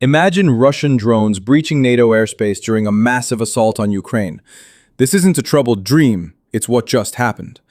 Imagine Russian drones breaching NATO airspace during a massive assault on Ukraine. This isn't a troubled dream, it's what just happened.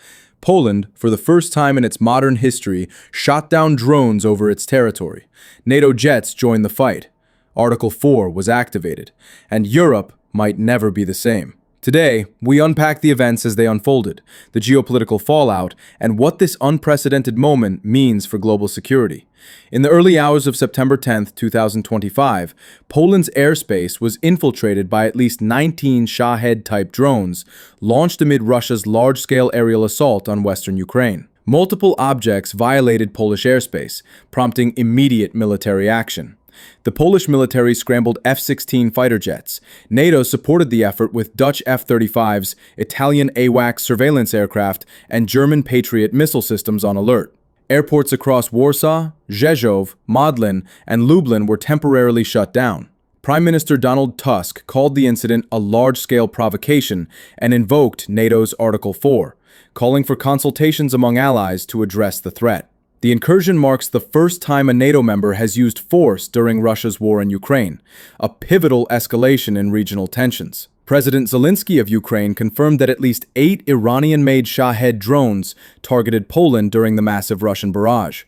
Poland, for the first time in its modern history, shot down drones over its territory. NATO jets joined the fight. Article 4 was activated, and Europe might never be the same. Today, we unpack the events as they unfolded, the geopolitical fallout, and what this unprecedented moment means for global security. In the early hours of September 10, 2025, Poland's airspace was infiltrated by at least 19 Shaheed-type drones launched amid Russia's large-scale aerial assault on western Ukraine. Multiple objects violated Polish airspace, prompting immediate military action. The Polish military scrambled F-16 fighter jets. NATO supported the effort with Dutch F-35s, Italian AWACS surveillance aircraft, and German Patriot missile systems on alert. Airports across Warsaw, Rzeszów, Modlin, and Lublin were temporarily shut down. Prime Minister Donald Tusk called the incident a large-scale provocation and invoked NATO's Article 4, calling for consultations among allies to address the threat. The incursion marks the first time a NATO member has used force during Russia's war in Ukraine, a pivotal escalation in regional tensions. President Zelensky of Ukraine confirmed that at least 8 Iranian-made Shahed drones targeted Poland during the massive Russian barrage.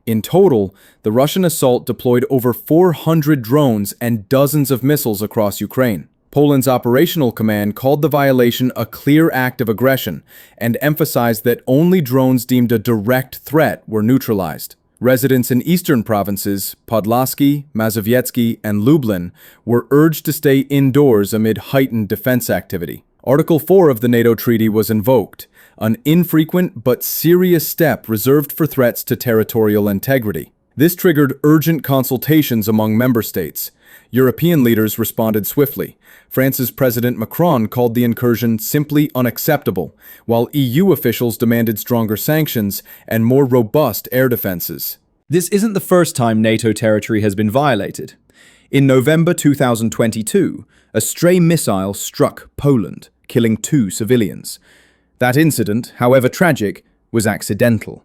In total, the Russian assault deployed over 400 drones and dozens of missiles across Ukraine. Poland's operational command called the violation a clear act of aggression and emphasized that only drones deemed a direct threat were neutralized. Residents in eastern provinces, Podlaskie, Mazowiecki, and Lublin, were urged to stay indoors amid heightened defense activity. Article 4 of the NATO treaty was invoked, an infrequent but serious step reserved for threats to territorial integrity. This triggered urgent consultations among member states. European leaders responded swiftly. France's President Macron called the incursion simply unacceptable, while EU officials demanded stronger sanctions and more robust air defenses. This isn't the first time NATO territory has been violated. In November 2022, a stray missile struck Poland, killing 2 civilians. That incident, however tragic, was accidental.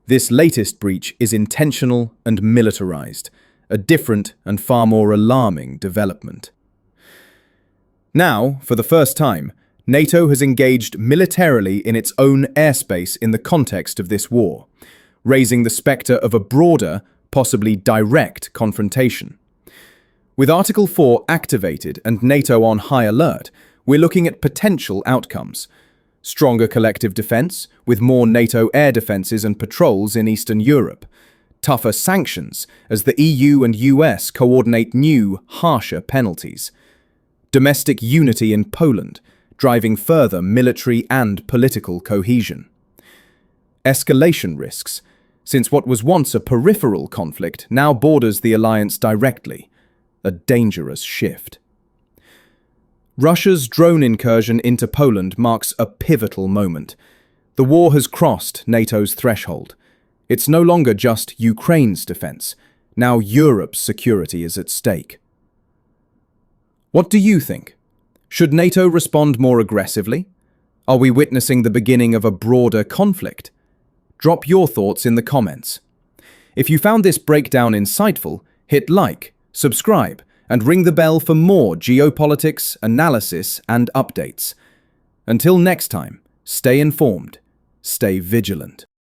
This latest breach is intentional and militarized, a different and far more alarming development. Now, for the first time, NATO has engaged militarily in its own airspace in the context of this war, raising the spectre of a broader, possibly direct confrontation. With Article 4 activated and NATO on high alert, we're looking at potential outcomes. Stronger collective defense, with more NATO air defenses and patrols in Eastern Europe. Tougher sanctions, as the EU and US coordinate new, harsher penalties. Domestic unity in Poland, driving further military and political cohesion. Escalation risks, since what was once a peripheral conflict now borders the alliance directly. A dangerous shift. Russia's drone incursion into Poland marks a pivotal moment. The war has crossed NATO's threshold. It's no longer just Ukraine's defense. Now Europe's security is at stake. What do you think? Should NATO respond more aggressively? Are we witnessing the beginning of a broader conflict? Drop your thoughts in the comments. If you found this breakdown insightful, hit like, subscribe, and ring the bell for more geopolitics, analysis, and updates. Until next time, stay informed, stay vigilant.